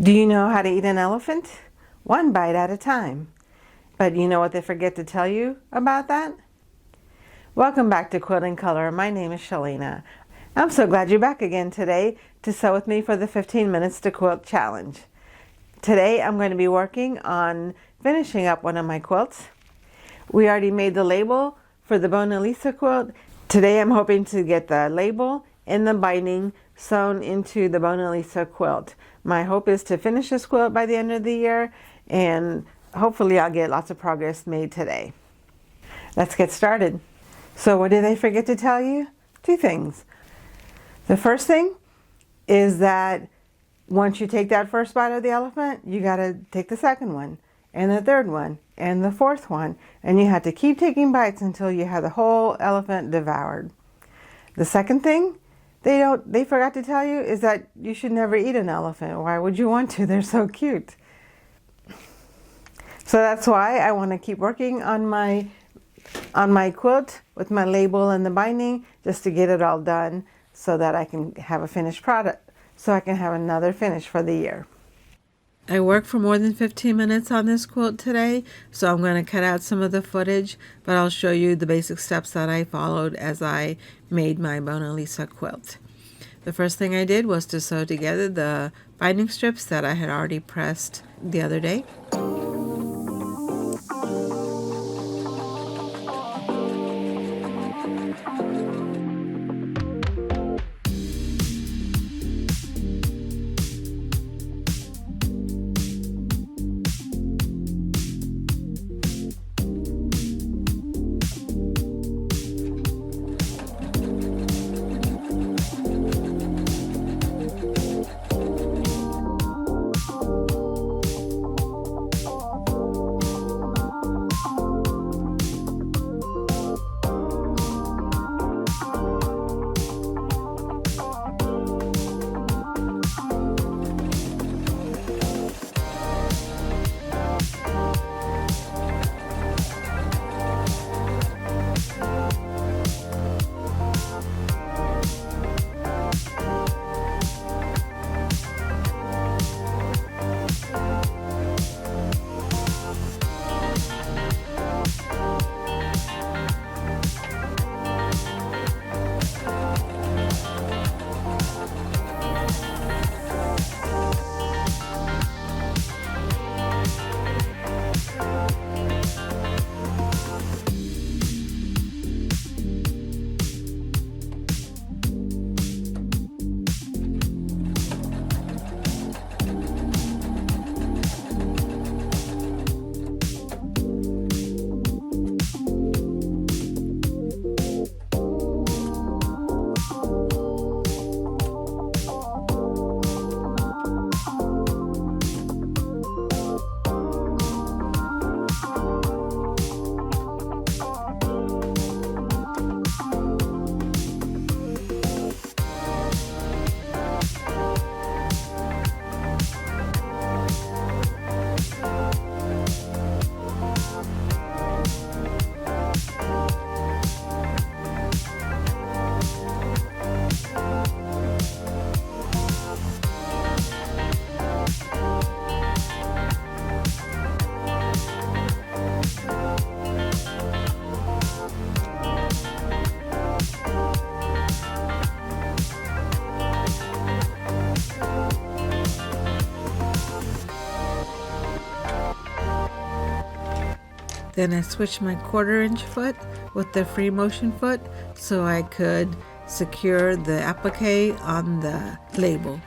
Do you know how to eat an elephant? One bite at a time. But you know what they forget to tell you about that? Welcome back to Quilt in Color. My name is Shalina. I'm so glad you're back again today to sew with me for the 15 minutes to quilt challenge. Today I'm going to be working on finishing up one of my quilts. We already made the label for the Bona Lisa quilt. Today I'm hoping to get the label and the binding sewn into the Bona Lisa quilt. My hope is to finish this quilt by the end of the year, and hopefully I'll get lots of progress made today. Let's get started. So what did they forget to tell you? Two things. The first thing is that once you take that first bite of the elephant, you got to take the second one, and the third one, and the fourth one, and you have to keep taking bites until you have the whole elephant devoured. The second thing they forgot to tell you is that you should never eat an elephant. Why would you want to? They're so cute. So that's why I want to keep working on my quilt with my label and the binding, just to get it all done so that I can have a finished product, so I can have another finish for the year. I worked for more than 15 minutes on this quilt today, so I'm going to cut out some of the footage, but I'll show you the basic steps that I followed as I made my Bona Lisa quilt. The first thing I did was to sew together the binding strips that I had already pressed the other day. Then I switched my 1/4-inch foot with the free motion foot so I could secure the applique on the label.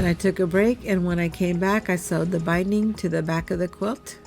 I took a break, and when I came back, I sewed the binding to the back of the quilt.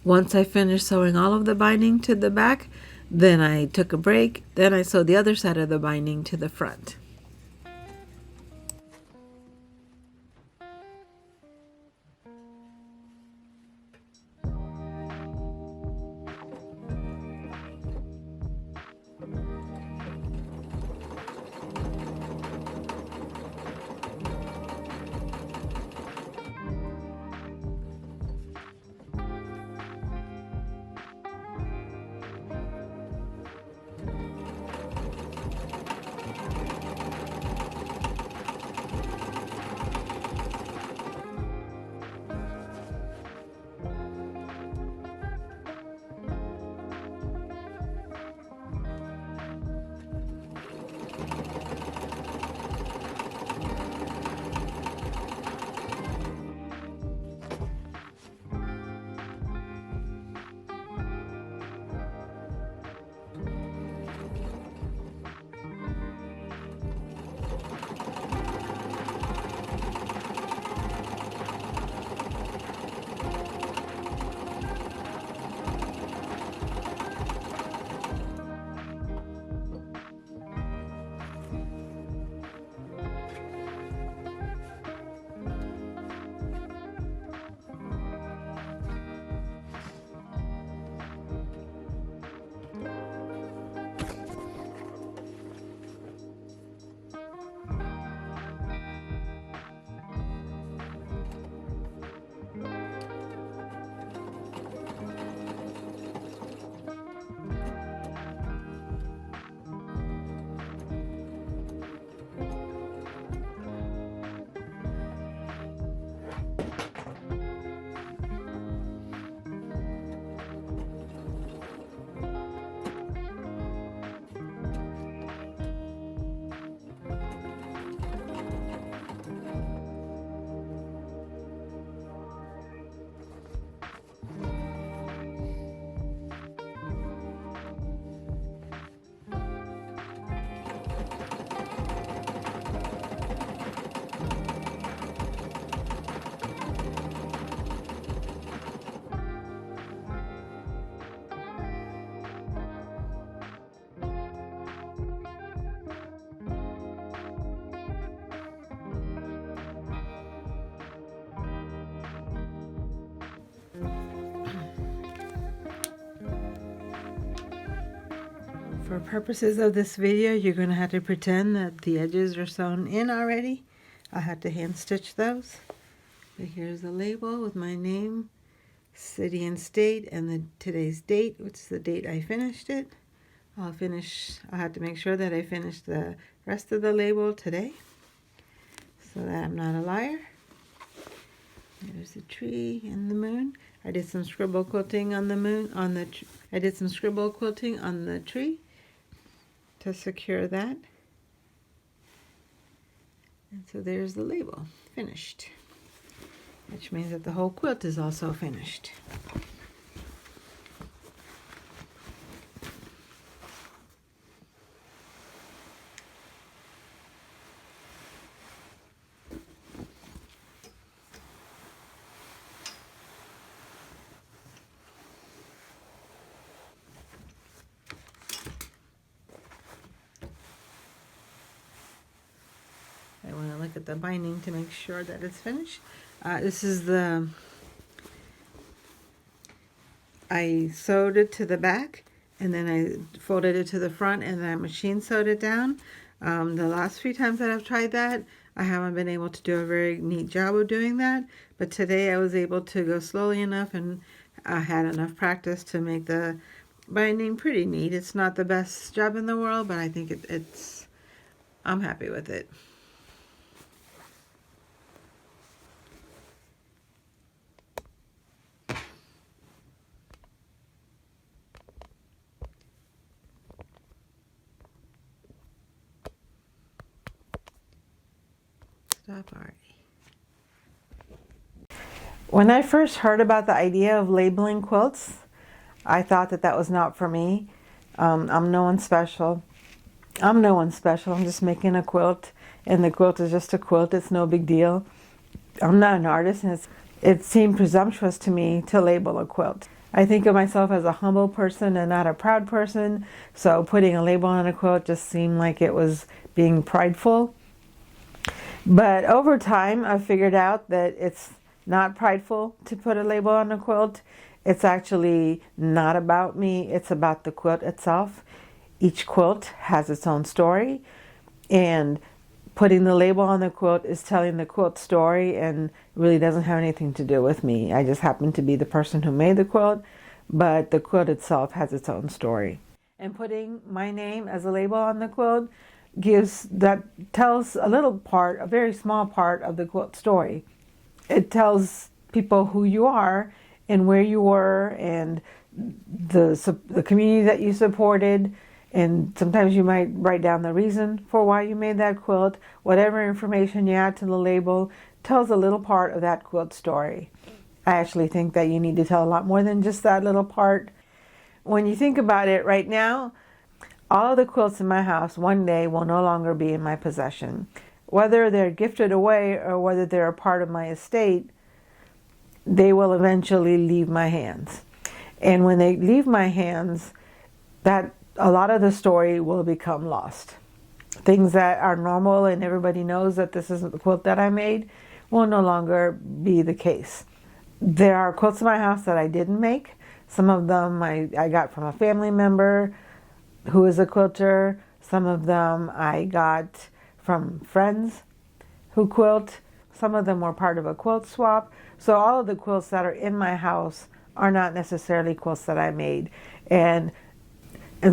Once I finished sewing all of the binding to the back, then I took a break, then I sewed the other side of the binding to the front. For purposes of this video, you're going to have to pretend that the edges are sewn in already. I had to hand stitch those. But here's the label with my name, city and state, and today's date, which is the date I finished it. I have to make sure that I finish the rest of the label today so that I'm not a liar. There's the tree and the moon. I did some scribble quilting on the moon, I did some scribble quilting on the tree to secure that. And so there's the label, finished, which means that the whole quilt is also finished. I want to look at the binding to make sure that it's finished. I sewed it to the back, and then I folded it to the front, and then I machine sewed it down. The last few times that I've tried that, I haven't been able to do a very neat job of doing that, but today I was able to go slowly enough, and I had enough practice to make the binding pretty neat. It's not the best job in the world, but I think I'm happy with it. Stop already. When I first heard about the idea of labeling quilts, I thought that was not for me. I'm no one special. I'm just making a quilt, and the quilt is just a quilt. It's no big deal. I'm not an artist, and it seemed presumptuous to me to label a quilt. I think of myself as a humble person and not a proud person, so putting a label on a quilt just seemed like it was being prideful. But over time, I've figured out that it's not prideful to put a label on a quilt. It's actually not about me, it's about the quilt itself. Each quilt has its own story, and putting the label on the quilt is telling the quilt story and really doesn't have anything to do with me. I just happen to be the person who made the quilt, but the quilt itself has its own story. And putting my name as a label on the quilt tells a little part, a very small part of the quilt story. It tells people who you are and where you were and the community that you supported. And sometimes you might write down the reason for why you made that quilt. Whatever information you add to the label tells a little part of that quilt story. I actually think that you need to tell a lot more than just that little part. When you think about it right now, all of the quilts in my house one day will no longer be in my possession. Whether they're gifted away or whether they're a part of my estate, they will eventually leave my hands. And when they leave my hands, a lot of the story will become lost. Things that are normal and everybody knows that this isn't the quilt that I made will no longer be the case. There are quilts in my house that I didn't make. Some of them I got from a family member who is a quilter. Some of them I got from friends who quilt. Some of them were part of a quilt swap. So all of the quilts that are in my house are not necessarily quilts that I made. And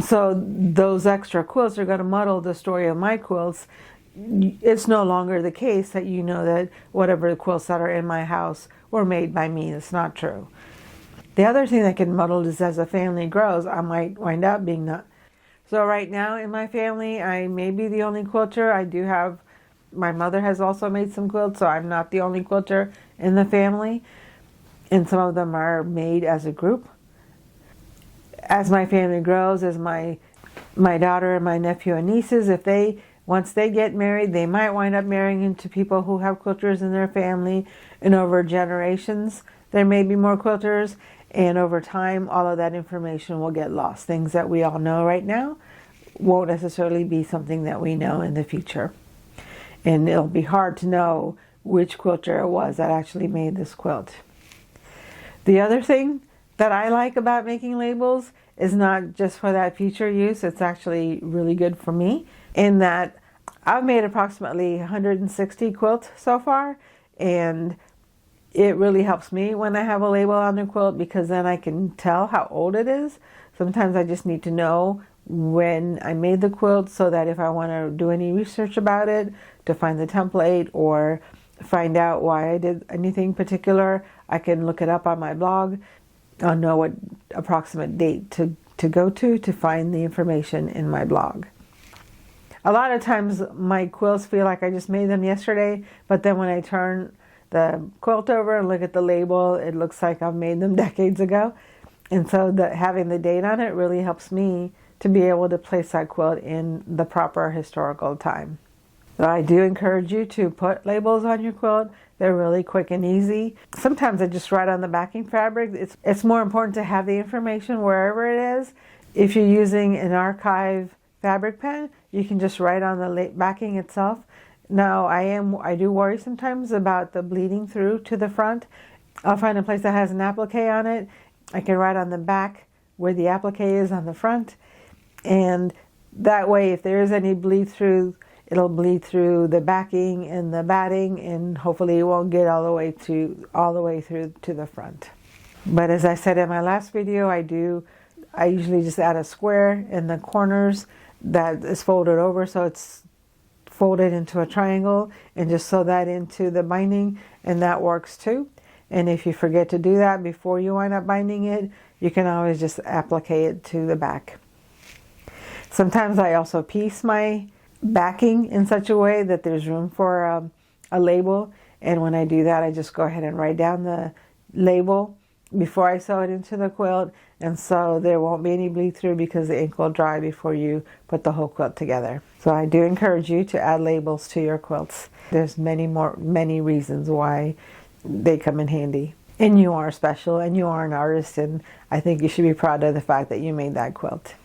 so those extra quilts are going to muddle the story of my quilts. It's no longer the case that you know that whatever the quilts that are in my house were made by me. It's not true. The other thing that can muddle is as a family grows, I might wind up being not. So right now in my family, I may be the only quilter. My mother has also made some quilts, so I'm not the only quilter in the family. And some of them are made as a group. As my family grows, as my daughter and my nephew and nieces, once they get married, they might wind up marrying into people who have quilters in their family. And over generations, there may be more quilters. And over time, all of that information will get lost. Things that we all know right now won't necessarily be something that we know in the future. And it'll be hard to know which quilter it was that actually made this quilt. The other thing that I like about making labels is not just for that future use. It's actually really good for me in that I've made approximately 160 quilts so far, and it really helps me when I have a label on the quilt because then I can tell how old it is. Sometimes I just need to know when I made the quilt so that if I want to do any research about it, to find the template or find out why I did anything particular, I can look it up on my blog. I'll know what approximate date to go to find the information in my blog. A lot of times my quilts feel like I just made them yesterday, but then when I turn the quilt over and look at the label, it looks like I've made them decades ago. And so having the date on it really helps me to be able to place that quilt in the proper historical time. So I do encourage you to put labels on your quilt. They're really quick and easy. Sometimes I just write on the backing fabric. It's more important to have the information wherever it is. If you're using an archive fabric pen, you can just write on the backing itself. Now, I do worry sometimes about the bleeding through to the front. I'll find a place that has an applique on it. I can write on the back where the applique is on the front. And that way, if there is any bleed through, it'll bleed through the backing and the batting, and hopefully it won't get all the way through to the front. But as I said in my last video, I usually just add a square in the corners that is folded over so it's folded into a triangle, and just sew that into the binding, and that works too. And if you forget to do that before you wind up binding it, you can always just applique it to the back. Sometimes I also piece my backing in such a way that there's room for a label, and when I do that, I just go ahead and write down the label before I sew it into the quilt, and so there won't be any bleed through because the ink will dry before you put the whole quilt together. So I do encourage you to add labels to your quilts. There's many reasons why they come in handy. And you are special, and you are an artist, and I think you should be proud of the fact that you made that quilt.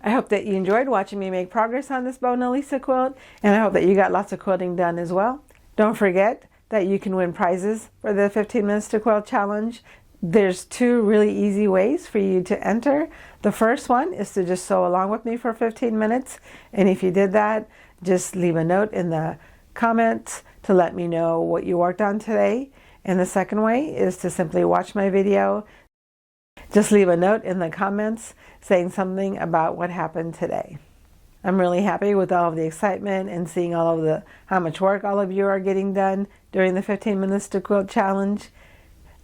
I hope that you enjoyed watching me make progress on this Bona Lisa quilt, and I hope that you got lots of quilting done as well. Don't forget that you can win prizes for the 15 Minutes to Quilt Challenge. There's 2 really easy ways for you to enter. The first one is to just sew along with me for 15 minutes, and if you did that, just leave a note in the comments to let me know what you worked on today. And the second way is to simply watch my video. Just leave a note in the comments saying something about what happened today. I'm really happy with all of the excitement and seeing all of how much work all of you are getting done during the 15 Minutes to Quilt Challenge.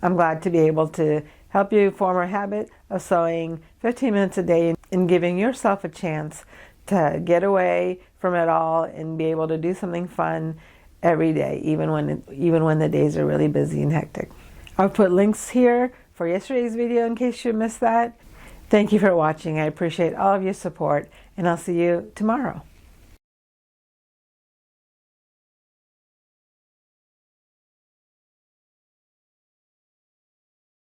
I'm glad to be able to help you form a habit of sewing 15 minutes a day and giving yourself a chance to get away from it all and be able to do something fun every day, even when the days are really busy and hectic. I'll put links here for yesterday's video in case you missed that. Thank you for watching. I appreciate all of your support, and I'll see you tomorrow.